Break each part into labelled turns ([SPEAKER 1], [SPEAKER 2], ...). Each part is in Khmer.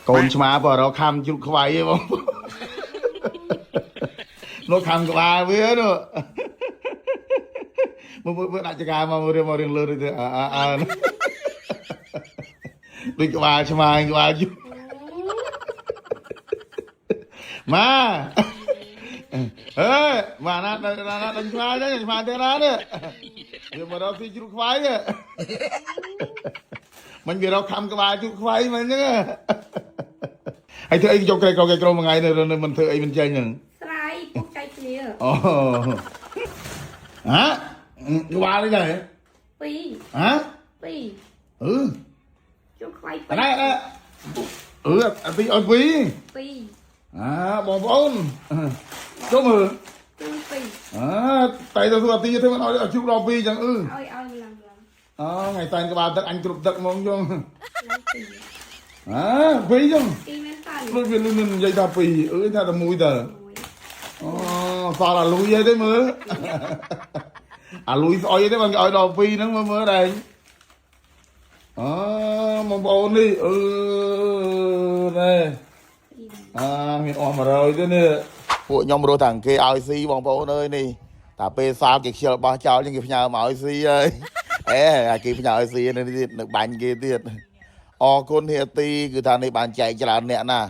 [SPEAKER 1] cồn chma bỏ đó khăm chụp khoai ấy không nó khăm cái ba với nó bữa đại cái mà mà riêng lơ đi đi cái ba chma cái ba chứ mà mà nó đánh khoai đấy khoai thế đấy nhưng mà đó thì chụp khoai đấy mình về đó khăm cái ba chụp khoai mình nữa hay thưa anh cho cái câu một ngày rồi mình thưa anh mình chơi nhỉ
[SPEAKER 2] sai cuộc chạy kia
[SPEAKER 1] hả cái ba đấy này
[SPEAKER 2] pi
[SPEAKER 1] hả
[SPEAKER 2] pi
[SPEAKER 1] ừ
[SPEAKER 2] chút khoai
[SPEAKER 1] cái này pi ơi pi
[SPEAKER 2] pi
[SPEAKER 1] bò bón chốt mừ
[SPEAKER 2] pi
[SPEAKER 1] tại sao tôi tí thế mà nói chụp đo pi chẳng
[SPEAKER 2] ôi
[SPEAKER 1] ngày tay cái ba tất anh chụp tất mong cho
[SPEAKER 2] làm
[SPEAKER 1] pi chứ
[SPEAKER 2] pi men tan
[SPEAKER 1] luôn dây ta pi ta là mùi tờ sao là lùi vậy đấy mưa lùi soi thế mà gọi đò pi nó mưa đây mong bồn đi đây miền Om mà rồi thế nèពួកខ្ញុំរស់តាំងគេឲ្យស៊ីបងប្អូនអើយនេះតែពេលសល់គេខ្ជិលបោះចោលគេផ្ញើមកឲ្យស៊ីហើយគេផ្ញើឲ្យស៊ីនៅទៀតនៅបាញ់គេទៀតអរគុណហេទីគឺថានេះបានចែកច្រើនអ្នកណា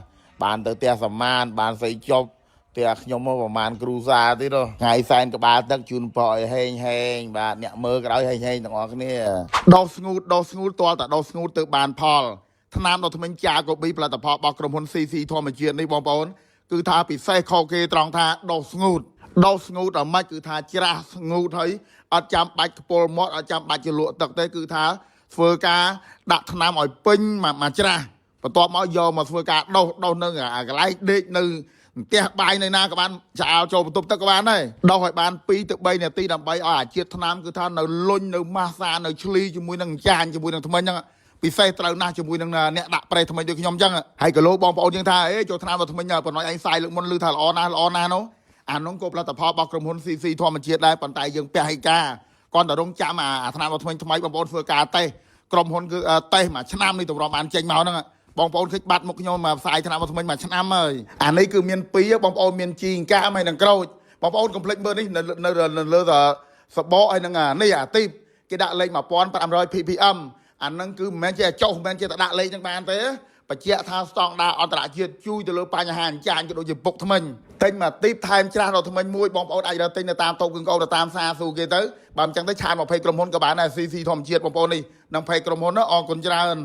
[SPEAKER 1] បានទៅផ្ទះសមានបានស្អីចប់ផ្ទះខ្ញុំមកប្រហែលគ្រូសាទៀតថ្ងៃសែនក្បាលទឹកជូនប៉ឲ្យហេងបាទអ្នកមើលក្រោយហេងទាំងអស់គ្នាដោះស្ងួតទាល់តែដោះស្ងួតទៅបានផលថ្នាំដុសធ្មេញចាកូប៊ីផលិតផលរបស់ក្រុមហ៊ុន CC ធម្មជាតិនេះបងប្អូនគឺថាពិសេសខុសគេត្រង់ថាដោះស្ងួតឲ្យម៉េចគឺថាច្រាស់ស្ងួតហើយអត់ចាំបាច់ខ្ពុលមាត់អត់ចាំបាច់ជ្រលក់ទឹកទេគឺថាធ្វើការដាក់ថ្នាំឲ្យពេញមកច្រាស់បន្ទាប់មកយកមកធ្វើការដោះនៅកន្លែងដេកនៅផ្ទះបាយនៅណាក៏បានឆ្អើចូលបន្ទប់ទឹកក៏បានដែរដោះឲ្យបាន2ទៅ3នាទីដើម្បីឲ្យអាជាតិថ្នាំគឺថានៅលុញនៅម៉ាសានៅឆ្លីជាមួយនឹងចាញជាមួយនឹងថ្មិញហ្នឹងពិសេសត្រូវណាស់ជាមួយនឹងអ្នកដាក់ប្រេថ្មិញដូចខ្ញុំអញ្ចឹងហើយក៏លោកបងប្អូនយើងថាចូលថ្នាំដល់ថ្មិញប៉ុណ្ណោះឯងសាយលើកមុនឮថាល្អណាស់នោះអានោះក៏ផលិតផលរបស់ក្រុមហ៊ុន CC ធម្មជាតិដែរប៉ុន្តែយើងពះឯកាគាត់តែរងចាំអាថ្នាំដល់ថ្មិញថ្មីបងប្អូនធ្វើការតេស្តក្រុមហ៊ុនគឺតេស្តមួយឆ្នាំនេះតម្រាំបានចេញមកហ្នឹងបងប្អូនឃើញបាត់មុខខ្ញុំមកផ្សាយថ្នាំដល់ថ្មិញមួយឆ្នាំហើយអានេះគឺមាន2បងប្អូនមានជីងកាមហើយនឹងក្រូចបងប្អូនកុំភ្លេចមើលនេះនៅលើសបកហើយនឹងនេះអាទីបគេដាក់លេខ1500 ppm អាហ្នឹងគឺមិនមែនជាចុះមិនមែនជាតែដាក់លេខហ្នឹងបានទេបញ្ជាក់ថាស្តង់ដារអន្តរជាតិជួយទៅលើបញ្ហាអញ្ចាញក៏ដូចជាពុកថ្មិញទិញមកទីបថែមច្រាស់ដល់ថ្មិញមួយបងប្អូនអាចរកទិញនៅតាមតូបគឹងកោទៅតាមសាស៊ូគេទៅបើមិនចឹងទៅឆាន20ក្រុមហ៊ុនក៏បានដែរ CC ធម្មជាតិបងប្អូននេះនឹង20ក្រុមហ៊ុនអរគុណច្រើន